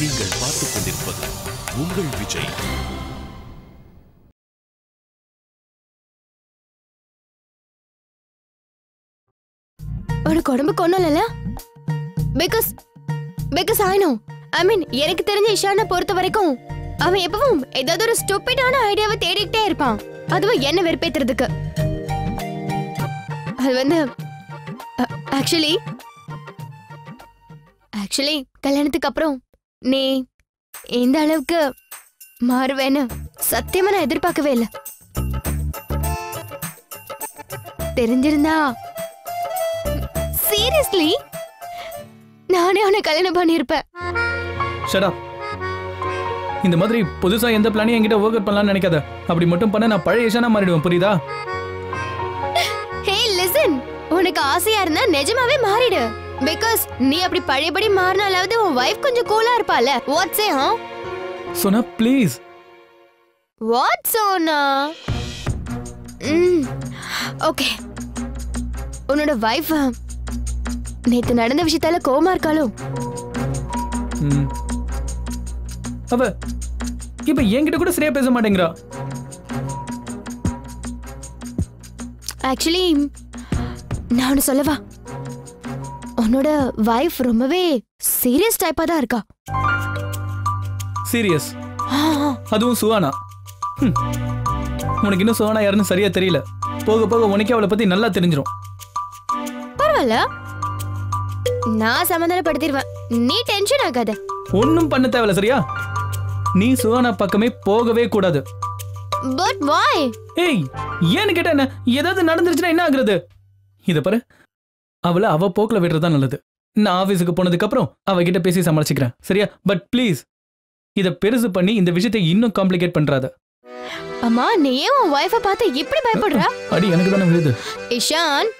நீங்கள் பார்த்துக் கொண்டிருப்பது உங்கள் விஜய். உனக்கு உடம்பு கொண்டல பிகாஸ் ஐ நோ எனக்கு தெரிஞ்ச இஷானை பொறுத்த வரைக்கும் அவன் எப்பவும் ஏதாவது ஒரு ஸ்டூபிடான ஐடியாவை தேடிக்கிட்டே இருப்பான். அதுவும் என்ன வெறுப்பேத்துறதுக்கு. அது வந்து ஆக்சுவலி கல்யாணத்துக்கு அப்புறம் நீ இந்த அளவுக்கு மாறுவேன்னு சத்தியமா நான் எதிர்பார்க்கவே இல்லை. தெரிஞ்சிருந்தா சீரியஸ்லி நானே அவனை கல்யாணம் பண்ணியிருப்பேன். Shut up. இந்த மாதிரி புதுசா எந்த பிளானையும் என்கிட்ட ஒர்க் அவுட் பண்ணலாம்னு நினைக்காத. அப்படி மட்டும் பண்ண நான் பழைய இஷானா மாறிடுவேன், புரியுதா? ஹே லிசன், உனக்கு ஆசையா இருந்தா நிஜமாவே மாறிடு. பிகாஸ் நீ அப்படி பழையபடி மாறினாலாவது உன் வைஃப் கொஞ்சம் கூலா இருப்பால. What say? Sona please. What Sona? Okay, உன்னோட வைஃப் நேத்து நடந்த விஷயத்தால கோவமா இருக்காளோ? அவ இப்ப என்கிட்ட கூட சரியா பேச மாட்டேங்கிறா. ஆக்சுவலி நான் சொல்லவா, உன்னோட வைஃப் ரொம்பவே சீரியஸ் டைப்பா தான் இருக்கா. சீரியஸ்? அதுவும் சுவானா? உனக்கு இன்னும் சுவானா யாருன்னு சரியா தெரியல. போக போக உனக்கே அவளை பத்தி நல்லா தெரிஞ்சிடும். பரவாயில்ல, நான் சமாதானப்படுத்திடுவேன். நீ டென்ஷன் ஆகாத. ஒன்னும் பண்ண தேவையில்ல, சரியா? நீ சுவானா பக்கமே போகவே கூடாது. But why? ஏய், ஏன்னு கேட்டா என்ன? ஏதாவது நடந்துருச்சுன்னா என்ன ஆகுறது? இத பாரு, அவளை அவ போக்குல விடுறதா நல்லது. நான் ஆபீஸுக்கு போனதுக்கு அப்புறம் அவகிட்ட பேசி சமாளிச்சுக்கிறேன், சரியா? பட் ப்ளீஸ் இத பெருசு பண்ணி இந்த விஷயத்தை இன்னும் காம்ப்ளிகேட் பண்றாத. அம்மா, நீ ஏன் உன் வைஃபை பார்த்து இப்படி பயப்படுற? அடி எனக்கு தானே விழுது. இஷான்,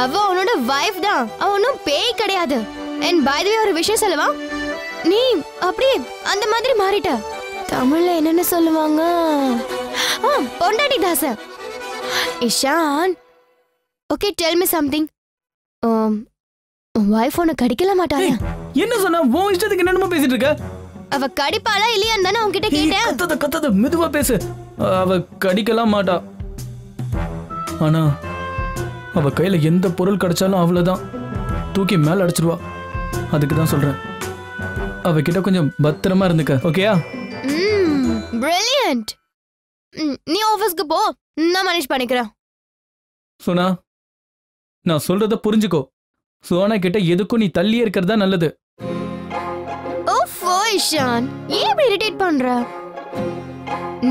அவ உன்னோட வைஃப் தான், அவ ஒன்னும் பேய் கிடையாது. அண்ட் பை தி வே ஒரு விஷயம் சொல்லவா, நீ அப்படியே அந்த மாதிரி மாறிட்ட. தமிழ்ல என்னன்னு சொல்லுவாங்க? பொண்டாட்டி தாச. Ishaan, okay tell me something. Wife உனக்கு கடிக்கல மாட்டாளா? என்ன சொன்னா? உன் இஷ்டத்துக்கு என்னமா பேசிட்டு இருக்க? அவ கடிப்பாளா இல்லையான்னு தானே உன்கிட்ட கேட்டேன். கத்தாத மெதுவா பேசு. அவ கடிக்கலாம் மாட்டா. ஆனா அவ கையில எந்த பொருள் கிடைச்சாலும் அவ்வளவுதான், தூக்கி மேல அடிச்சிருவா. அதுக்கு தான் சொல்றேன், அவகிட்ட கொஞ்சம் பத்திரமா இருந்துக்க, ஓகேயா? பிரில்லியன்ட். நீ ஆபீஸ்க்கு போ, நான் மேனேஜ் பண்ணிக்கிறேன். சோனா, நான் சொல்றத புரிஞ்சுக்கோ. சோனா கிட்ட எதுக்கும் நீ தள்ளியே இருக்கிறதா நல்லது. ஓஃபோ இஷான், ஏன் இப்படி இரிட்டேட் பண்ற?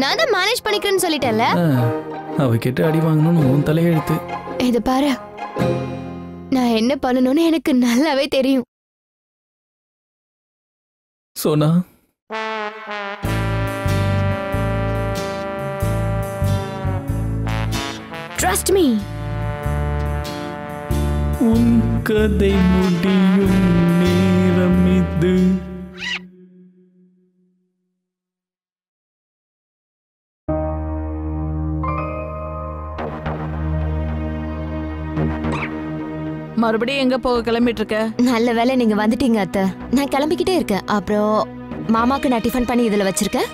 நான் தான் மேனேஜ் பண்ணிக்கிறேன்னு சொல்லிட்டேன்ல. அவகிட்ட அடி வாங்கணும்னு உன் தலையெழுத்து. இது பாரு, நான் என்ன பண்ணணும்னு எனக்கு நல்லாவே தெரியும். Sona, trust me. உன் கதை முடியும் நேரம் இது. மறுபடியும் எங்க போக கிளம்பிட்டு இருக்க? நல்ல வேளை நீங்க வந்துட்டீங்க அத்தை. நான் கிளம்பிக்கிட்டே இருக்கேன். அப்புறம் மாமாக்கு நான் டிஃபன் பண்ணி இதுல வச்சிருக்கேன்.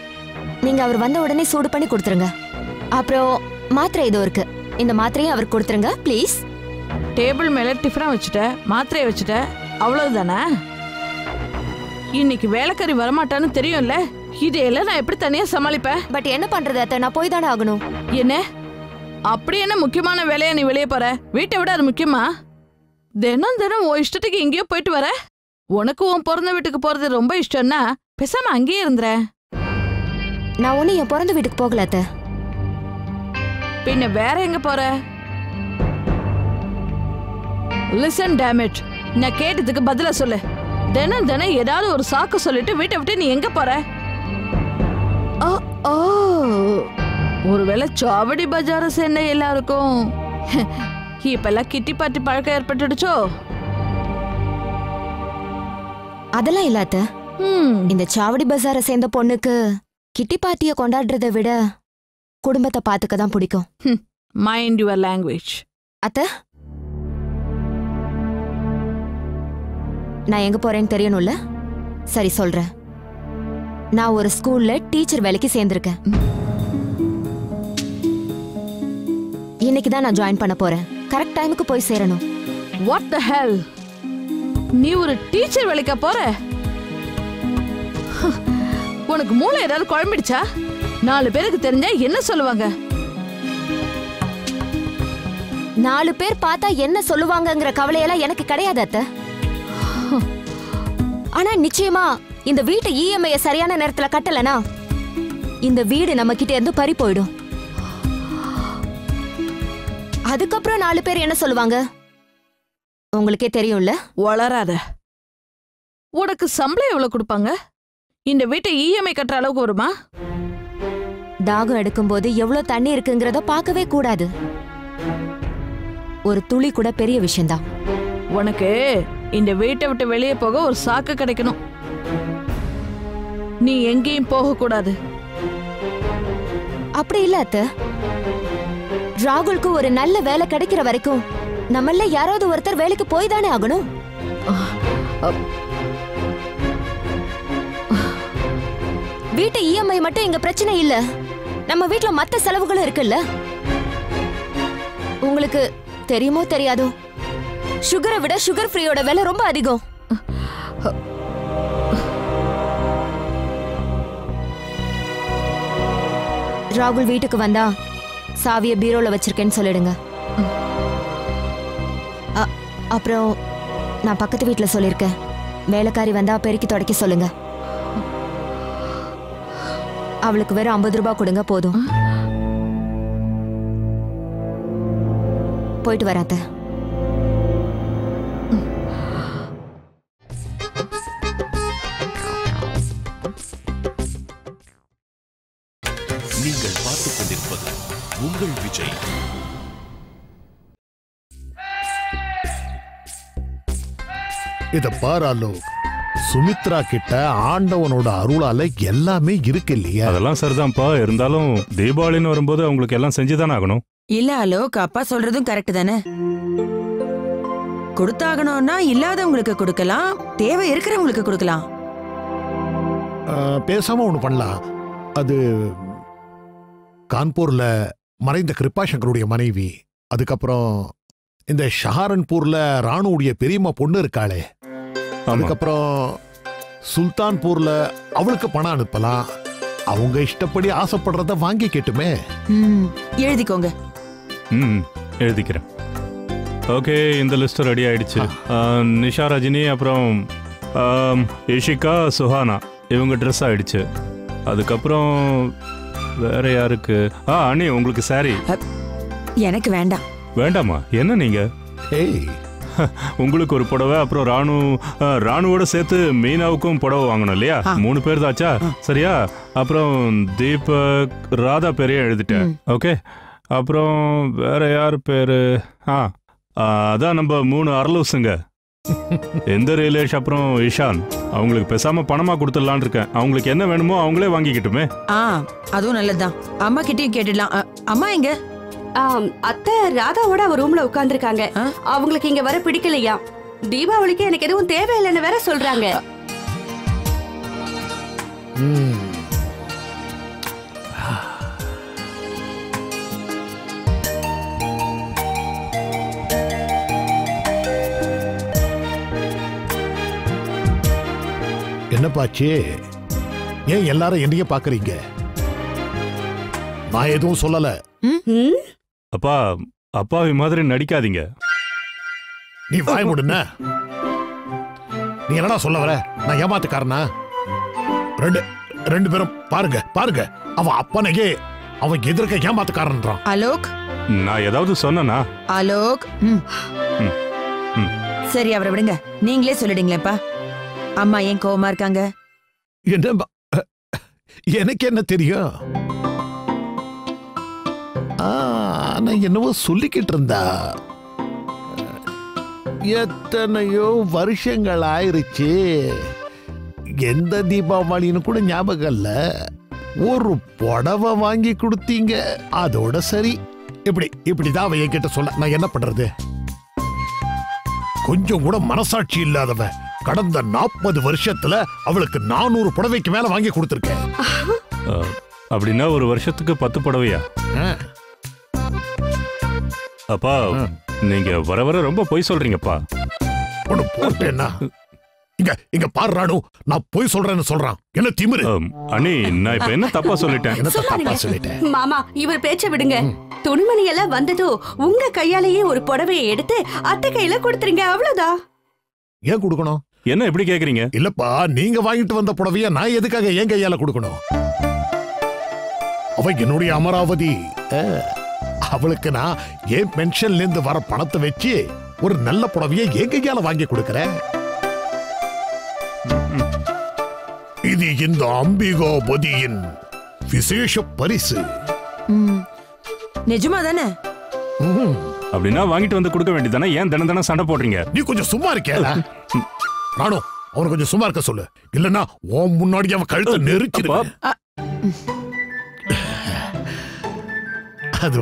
நீங்க அவர் வந்த உடனே சூடு பண்ணி கொடுத்துருங்க. அப்புறம் மாத்திரை இதோ இருக்கு, இந்த மாத்திரையை அவர் கொடுத்துருங்க ப்ளீஸ். டேபிள் மேல டிஃபனை வச்சுட்ட, மாத்திரையை வச்சுட்ட, அவ்வளவுதானே? இன்னைக்கு வேலைக்காரி வரமாட்டான்னு தெரியும்ல, இதையெல்லாம் நான் எப்படி தனியா சமாளிப்பேன்? பட் என்ன பண்றது அத்தை, நான் போய் தானே ஆகணும். என்ன அப்படி என்ன முக்கியமான வேலையா நீ வெளியே போற? வீட்டை விட அது முக்கியமா? தினம் தினம் உன் இஷ்டத்துக்கு எங்கேயோ போயிட்டு வர. உனக்கு உன் பிறந்த வீட்டுக்கு போறது ரொம்ப இஷ்டம்னா பேசாம அங்கேயே இருந்துற. நான் ஒண்ணு என் பிறந்த வீட்டுக்கு போகல அத்தை. பின்ன வேற எங்க போற? லிசன் டேமேஜ், நான் கேட்டதுக்கு பதில சொல்லு. தினம் தினம் ஏதாவது ஒரு சாக்கு சொல்லிட்டு வீட்டை விட்டு நீ எங்க போற? ஒருவேளை சாவடி பஜார சேர்ந்த எல்லாருக்கும் இப்பெல்லாம் கிட்டி பாட்டி பழக்கம் ஏற்பட்டுடுச்சோ? அதெல்லாம் இல்ல அத்தை. இந்த சாவடி பஜாரை சேர்ந்த பொண்ணுக்கு கிட்டி பார்ட்டிய கொண்டாடுறதை விட குடும்பத்தை பாத்துக்க தான் பிடிக்கும். Mind your language. அத்தை, நான் எங்க போறேன்னு தெரியணும்ல? சரி சொல்றேன். நான் ஒரு ஸ்கூல்ல டீச்சர் வேலைக்கு சேர்ந்திருக்கேன். இன்னைக்கு தான் நான் ஜாயின் பண்ண போறேன். கரெக்ட் டைமுக்கு போய் சேரணும். வாட் தி ஹெல்? நீ ஒரு டீச்சர் வேலைக்கா போற? உனக்கு மூளை ஏதாவது குழம்பிடுச்சா? 4 பேருக்கு தெரிஞ்சா என்ன சொல்லுவாங்க? 4 பேர் பார்த்தா என்ன சொல்லுவாங்கங்கிற கவலையெல்லாம் எனக்கு கிடையாது அத்தை. ஆனா நிச்சயமா இந்த வீட்டு இஎம்ஐ சரியான நேரத்துல கட்டலனா இந்த வீடு நம்ம கிட்ட இருந்து பறி போயிடும். அதுக்கப்புறம் 4 பேர் என்ன சொல்லுவாங்க உங்களுக்கே தெரியும்ல. வளராத. உனக்கு சம்பளம் எவ்வளவு கொடுப்பாங்க? இந்த வீட்டை இஎம்ஐ கட்டுற அளவுக்கு வருமா? தாகம் எடுக்கும்போது எவ்வளவு தண்ணி இருக்குங்கிறத பார்க்கவே கூடாது. ஒரு துளி கூட பெரிய விஷயம்தான். உனக்கு இந்த வீட்டை விட்டு வெளியே போக ஒரு சாக்கு கிடைக்கணும். நீ எங்கேயும் போக கூடாது. அப்படி இல்ல அத்தை. ராகுலுக்கு ஒரு நல்ல வேலை கிடைக்கிற வரைக்கும் நம்மள யாராவது ஒருத்தர் வேலைக்கு போய் தானே ஆகணும். வீட்டு இஎம்ஐ மட்டும் இங்க பிரச்சனை இல்ல. நம்ம வீட்ல மத்த செலவுகளும் இருக்குல்ல. உங்களுக்கு தெரியுமோ தெரியாதோ, சுகரை விட சுகர் ஃப்ரீயோட விலை ரொம்ப அதிகம். ராகுல் வீட்டுக்கு வந்தா சாவிய பீரோல வச்சிருக்கேன்னு சொல்லிடுங்க. அப்புறம் நான் பக்கத்து வீட்டுல சொல்லிருக்கேன், வேலைக்காரி வந்தா பெருக்கி தொடக்க சொல்லுங்க. அவளுக்கு வெறும் 50 ரூபாய் கொடுங்க போதும். போயிட்டு வராத. நீங்கள் பார்த்துக் கொண்டிருப்பது உங்கள் விஜய். இத பாராலோ, சுமித்ரா கிட்ட ஆண்டவனோட அருளால எல்லாமே இருக்கு இல்லையா? அதெல்லாம் சரிதான்ப்பா. இருந்தாலும் தீபாவளின்னு வரும்போது அவங்களுக்கு எல்லாம் செஞ்சுதானே ஆகணும். இல்ல அலோக், அப்பா சொல்றதும் கரெக்ட் தானே. கொடுத்தாகணும்னா இல்லாதவங்களுக்கு கொடுக்கலாம், தேவை இருக்கிறவங்களுக்கு கொடுக்கலாம். பேசாம ஒண்ணு பண்ணலாம். அது கான்பூர்ல மறைந்த கிருபாசங்கருடைய மனைவி, அதுக்கப்புறம் இந்த ஷஹாரன்பூர்ல ராணுடைய பெரியம்மா பொண்ணு இருக்காளே, அதுக்கப்புறம் சுல்தான்பூர்ல அவளுக்கு பணம் அனுப்பலாம். அவங்க இஷ்டப்படி ஆசைப்படுறத வாங்கி கேட்டுமே. எழுதிக்கோங்க. எழுதிக்கிறேன். ஓகே, இந்த லிஸ்ட் ரெடி ஆயிடுச்சு. நிஷா, ரஜினி, அப்புறம் இஷிகா, சுஹானா இவங்க ட்ரெஸ் ஆயிடுச்சு. அதுக்கப்புறம் வேற யாருக்கு? அண்ணி உங்களுக்கு சாரி. எனக்கு வேண்டாம். வேண்டாமா? என்ன நீங்க? உங்களுக்கு ஒரு புடவை, அப்புறம் ராணுவோட சேர்த்து மீனாவுக்கும் புடவை வாங்கணும் இல்லையா? 3 பேர் தாச்சா? சரியா? அப்புறம் தீபக், ராதா பேரையும் எழுதிட்டேன். ஓகே, அப்புறம் வேற யார் பேரு? அதான் நம்ம 3 அரலூசுங்க. எந்த ரிலேஷ், அப்புறம் இஷான். அவங்களுக்கு பேசாம பணமா கொடுத்துடலான் இருக்கேன். அவங்களுக்கு என்ன வேணுமோ அவங்களே வாங்கிக்கிட்டுமே. அதுவும் நல்லதுதான். அம்மா கிட்டயும் கேட்டுடலாம். அம்மா எங்க? அத்தை ராதாவோட அவ ரூம்ல உட்கார்ந்துருக்காங்க. அவங்களுக்கு இங்க வர பிடிக்கலையா. தீபாவளிக்கு எனக்கு எதுவும் தேவையில்லைன்னு வேற சொல்றாங்க. என்னப்பாச்சு? ஏன் எல்லாரும் என்னைய பாக்குறீங்க? நான் எதுவும் சொல்லல. அப்பா, அப்பாவி மாதிரி நடிக்காதீங்க. நீ வாய் மூடுன. நீ என்னடா சொல்ல வர? நான் ஏமாத்துக்காரனா? ரெண்டு பேரும் பாருங்க பாருங்க, அவன் அப்பனையே அவன் எதிர்க்க ஏமாத்துக்காரன்றான். அலோக், நான் ஏதாவது சொன்னா? அலோக், சரி அவரை விடுங்க. நீங்களே சொல்லிடுங்களேப்பா. அம்மா ஏன் கோவமா இருக்காங்க? என்ன எனக்கு என்ன தெரியும்? நான் என்னவோ சொல்லிக்கிட்டு இருந்தா. எத்தனையோ வருஷங்கள் ஆயிருச்சு. எந்த தீபாவளின்னு கூட ஞாபகம் இல்ல. ஒரு புடவை வாங்கி கொடுத்தீங்க, அதோட சரி. இப்படிதான் அவன் என்கிட்ட சொல்ல. நான் என்ன பண்றது? கொஞ்சம் கூட மனசாட்சி இல்லாதவன் கடந்த 40 வருஷத்துல அவளுக்கு 400 புடவைக்கு மேல வாங்கி கொடுத்திருக்கேன். அப்படின்னா ஒரு வருஷத்துக்கு 10 புடவையா? அப்பா நீங்க வர வர ரொம்ப பொய் சொல்றீங்கப்பா. ஒண்ணு போட்டேன்னா இங்க பாரு ராணு, நான் பொய் சொல்றேன்னு சொல்றான். என்ன திமிரு? அண்ணி நான் இப்ப என்ன தப்பா சொல்லிட்டேன்? என்ன தப்பா சொல்லிட்டேன்? மாமா இவர் பேச்ச விடுங்க. துணிமணி எல்லாம் வந்ததோ உங்க கையாலேயே ஒரு புடவையை எடுத்து அத்தை கையில கொடுத்துருங்க, அவ்வளவுதான். ஏன் கொடுக்கணும்? என்ன எப்படி கேக்குறீங்க? இல்லப்பா, நீங்க வாங்கிட்டு வந்த புடவைய நான் எதுக்காக என் கையால கொடுக்கணும்? அவ என்னுடைய அமராவதி. அவளுக்கு நான் என் பென்ஷன்ல இருந்து வர பணத்தை வச்சு ஒரு நல்ல புடவைய என் கையால வாங்கி கொடுக்கறேன். இது இந்த அம்பிகாபதியின் விசேஷ பரிசு. நிஜமா தானே? அப்படின்னா வாங்கிட்டு வந்து கொடுக்க வேண்டியதானே? ஏன் தினம் தினம் சண்டை போடுறீங்க? நீ கொஞ்சம் சும்மா இருக்கியா ராணு? அவனை கொஞ்சம் சும்மா இருக்க சொல்லு, இல்லன்னா உன் முன்னாடி அவன் கழுத்தை நெரிச்சிருவான். அது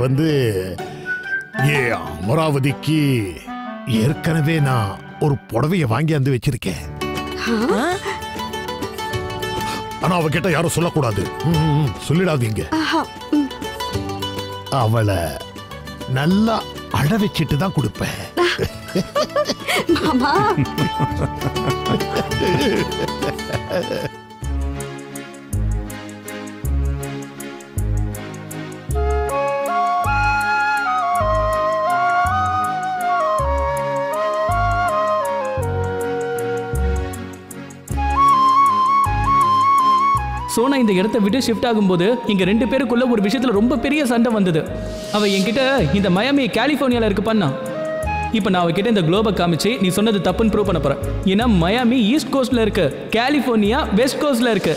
அமராவதிக்கு ஏற்கனவே நான் ஒரு புடவைய வாங்கி வந்து வச்சிருக்கேன். ஆனா அவகிட்ட யாரும் சொல்லக்கூடாது. சொல்லிடாதீங்க. அவளை நல்லா அழ வச்சிட்டு தான் கொடுப்பேன். மாமா சோனா இந்த இடத்த விட்டு ஷிஃப்ட் ஆகும்போது இங்க 2 பேருக்குள்ள ஒரு விஷயத்துல ரொம்ப பெரிய சண்டை வந்தது. அவ என்கிட்ட இந்த மயாமி கலிபோர்னியால இருக்கு பண்ணா. இப்போ நான் அவகிட்ட இந்த குளோபை காமிச்சு நீ சொன்னது தப்புன்னு ப்ரூவ் பண்ண போறேன். ஏன்னா மயாமி ஈஸ்ட் கோஸ்ட்ல இருக்கு, கலிபோர்னியா வெஸ்ட் கோஸ்ட்ல இருக்கு.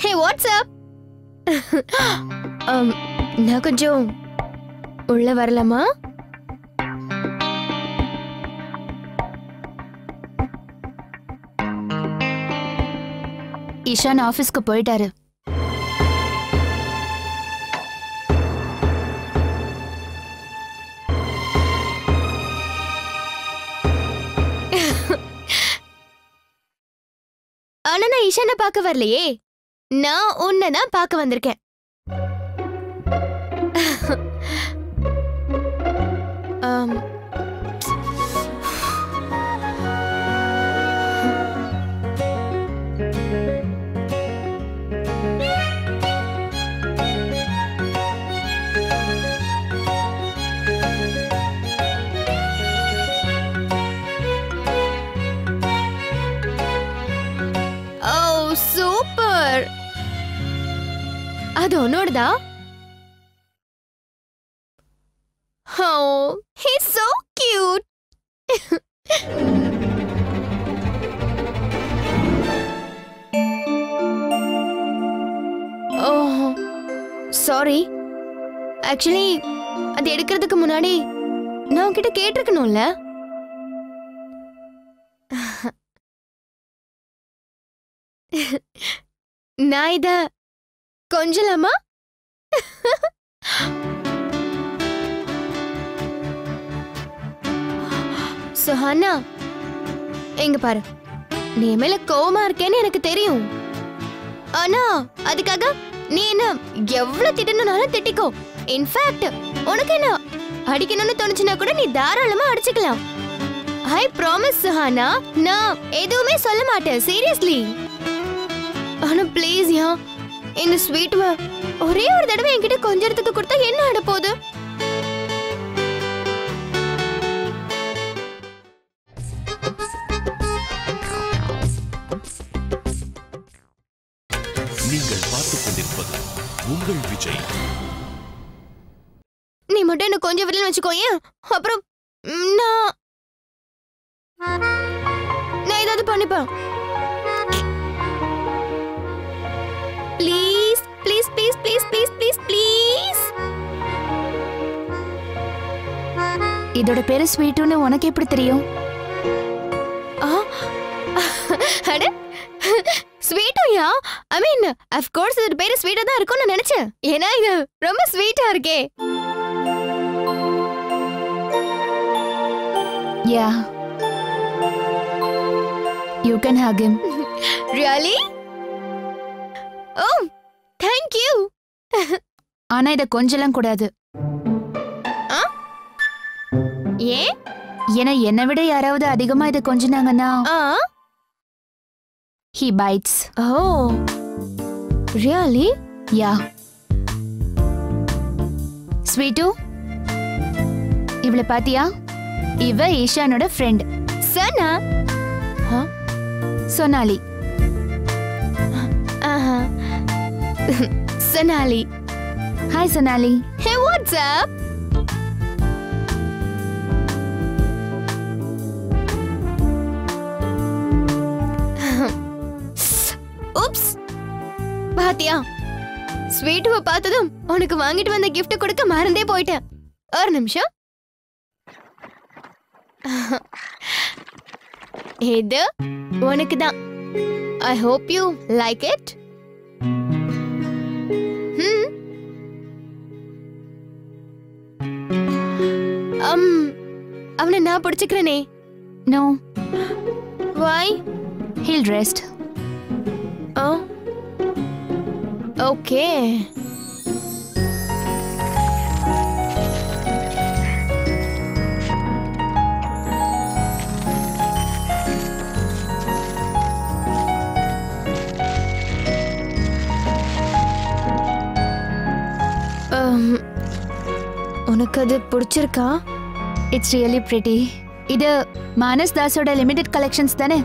ஹே வாட்ஸ் அப்? நான் கொஞ்சம் உள்ள வரலாமா? இஷான் ஆபீஸ்க்கு போயிட்டாரு. ஆனா நான் இஷானை பார்க்க வரலையே, நான் உன்னை தான் பார்க்க வந்திருக்கேன். சூப்பர், அது உன்னோடதா? Oh, he's so cute. Oh, sorry. Actually, அது எடுக்கிறதுக்கு முன்னாடி நான் உன்கிட்ட கேட்டிருக்கணும்ல. நான் இத கொஞ்சலாமா? சுஹானா, எங்க பாரு, நீ மேல கோவமா இருக்கேன்னு எனக்கு தெரியும். ஆனா அதுக்காக நீ என்ன எவ்வளவு திட்டணும்னாலும் திட்டிக்கோ. இன்ஃபேக்ட் உனக்கு என்ன அடிக்கணும்னு தோணுச்சுன்னா கூட நீ தாராளமா அடிச்சுக்கலாம். ஐ ப்ராமிஸ் சுஹானா, நான் எதுவுமே சொல்ல மாட்டேன், சீரியஸ்லி. ஆனா ப்ளீஸ் யா, இந்த ஸ்வீட் ஒரே ஒரு தடவை என்கிட்ட கொஞ்சத்துக்கு கொடுத்தா என்ன ஆட போகுது? நீங்கள் பார்த்துக் கொண்டிருப்பது உங்கள் விஜய். நீ மட்டும் என்ன கொஞ்சம் விரல் வச்சுக்கோயேன், அப்புறம் நான் ஏதாவது பண்ணிப்பேன். Please please please please please please please. இதோட பேரு ஸ்வீட்டுன்னு உனக்கு எப்படி தெரியும்? அட ஸ்வீட்டுயா, ஐ மீன் ஆஃப் கோர்ஸ் இது பேரு ஸ்வீட்டா தான் இருக்கும்னு நினைச்சேன். ஏன்னா இது ரொம்ப ஸ்வீட்டா இருக்கே. Yeah. You can hug him. Really? Oh, thank you. ஆனா இத கொஞ்சலாம் கூடாது. ஏன்? ஏன்னா என்னை விட யாராவது அதிகமா இத கொஞ்சினாங்கன்னா he bites. Oh. Really? Yeah. Sweet, இவளை பாத்தியா? இவ ஈஷானோட ஃப்ரெண்ட். சனா? Sonali. Sonali. Hi Sonali. Hey, what's up? Oops. பாத்தியா? ஸ்வீட்டுவை பார்த்ததும் உனக்கு வாங்கிட்டு வந்த gift கொடுக்க மறந்தே போயிட்டேன். ஒரு நிமிஷம். இது உனக்கு தான். I hope you like it. அவனை நான் பிடிச்சுக்கிறேனே. No. Why? He'll rest. Oh. Okay. உனக்கு அது பிடிச்சிருக்கா? It's really pretty. இது மானஸ் தாஸோட லிமிடெட் கலெக்ஷன்ஸ் தானே?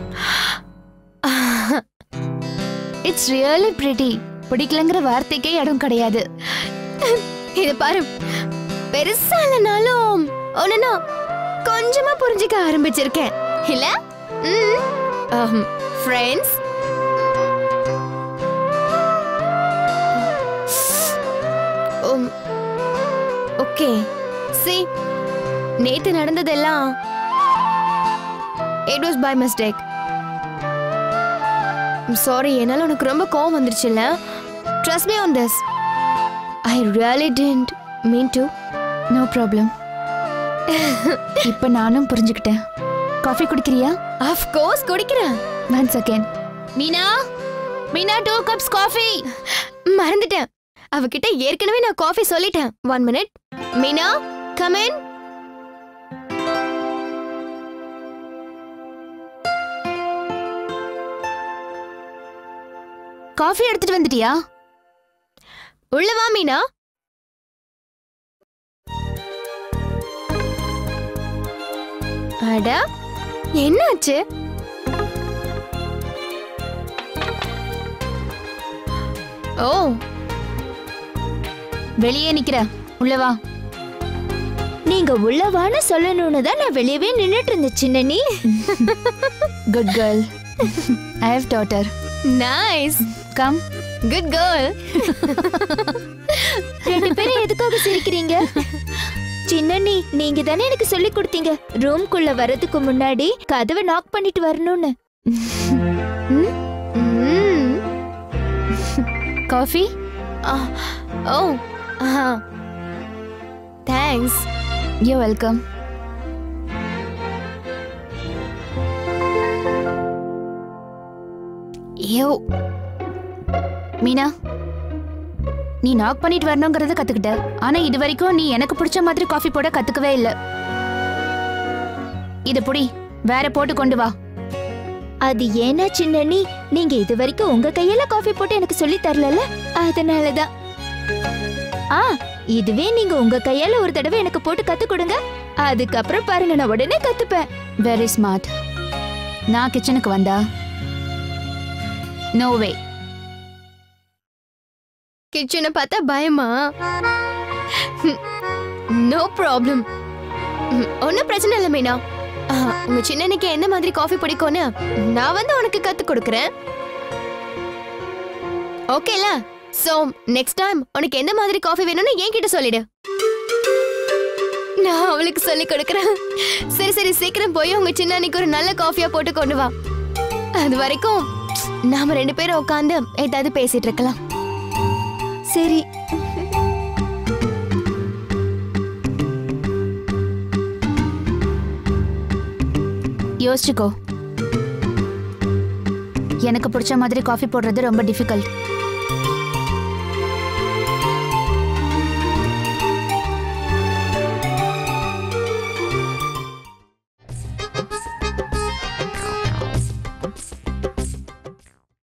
It's really pretty. பிடிக்கலங்கிற வார்த்தைக்கே இடம் கிடையாது. இது பாரு, பெருசா இல்லைனாலும் உன்னை கொஞ்சமா புரிஞ்சுக்க ஆரம்பிச்சிருக்கேன் இல்ல? Friends, okay. see, நேத்து நடந்ததெல்லாம் it was by mistake. I'm sorry, என்னால உனக்கு ரொம்ப கோவம் வந்துருச்சுல்ல? Trust me on this. I really didn't mean to. No problem. இப்ப நானும் புரிஞ்சுக்கிட்டேன். காஃபி குடிக்கிறியா? Of course குடிக்கிறேன். One second. Meena, Meena 2 cups coffee. மறந்துட்டேன். அவகிட்ட ஏற்கனவே நான் காஃபி சொல்லிட்டேன். 1 minute. Meena, come in. Coffee எடுத்துட்டு வந்துட்டியா? உள்ள வா மீனா. அட, என்னாச்சு? ஓ, வெளியே நிக்கிற. உள்ள வா. நீங்க உள்ளவான்னு சொல்லணும்னு தான் நான் வெளியவே நின்னுட்டு இருந்தேன் சின்ன நீ. Good girl. I have daughter. Nice. Come. Good girl. ரெண்டு பேரும் எதுக்காக சிரிக்கிறீங்க? சின்னண்ணி, நீங்க தானே எனக்கு சொல்லி கொடுத்தீங்க ரூம்குள்ள வரதுக்கு முன்னாடி கதவை நாக் பண்ணிட்டு வரணும்னு. Coffee? Oh. Thanks. You're welcome. யோ மீனா, நீ நாக் பண்ணிட்டு வரணுங்கிறத கத்துக்கிட்ட. ஆனா இது வரைக்கும் நீ எனக்கு பிடிச்ச மாதிரி காஃபி போட கத்துக்கவே இல்ல. இத புடி, வேற போட்டு கொண்டு வா. அது ஏன்னா சின்னண்ணி, நீங்க இது வரைக்கும் உங்க கையில காஃபி போட்டு எனக்கு சொல்லி தரல, அதனாலதான். இதுவே நீங்க உங்க கையால ஒரு தடவை எனக்கு போட்டு கத்து கொடுங்க, அதுக்கப்புறம் பாருங்க நான் உடனே கத்துப்பேன். Very smart. நான் கிச்சனுக்கு வந்தா நோ வே. கிச்சனை பார்த்தா பயமா? No problem. ஒன்னும் பிரச்சனை இல்லை மீனா. உங்க சின்னனுக்கு எந்த மாதிரி காஃபி பிடிக்கும்னு நான் வந்து உனக்கு கத்து கொடுக்கறேன். ஓகேல? சோ நெக்ஸ்ட் டைம் உனக்கு எந்த மாதிரி காஃபி வேணும்னு என்கிட்ட சொல்லிடு, நான் அவளுக்கு சொல்லி கொடுக்கறேன். சரி சரி, சீக்கிரம் போய் உங்க சின்னனுக்கு ஒரு நல்ல காஃபியா போட்டு கொண்டு வா. அது வரைக்கும் நாம 2 பேரும் உட்காந்து ஏதாவது பேசிட்டு இருக்கலாம். சரி. யோசிச்சுக்கோ. எனக்கு பிடிச்ச மாதிரி காஃபி போடுறது ரொம்ப டிஃபிகல்ட்.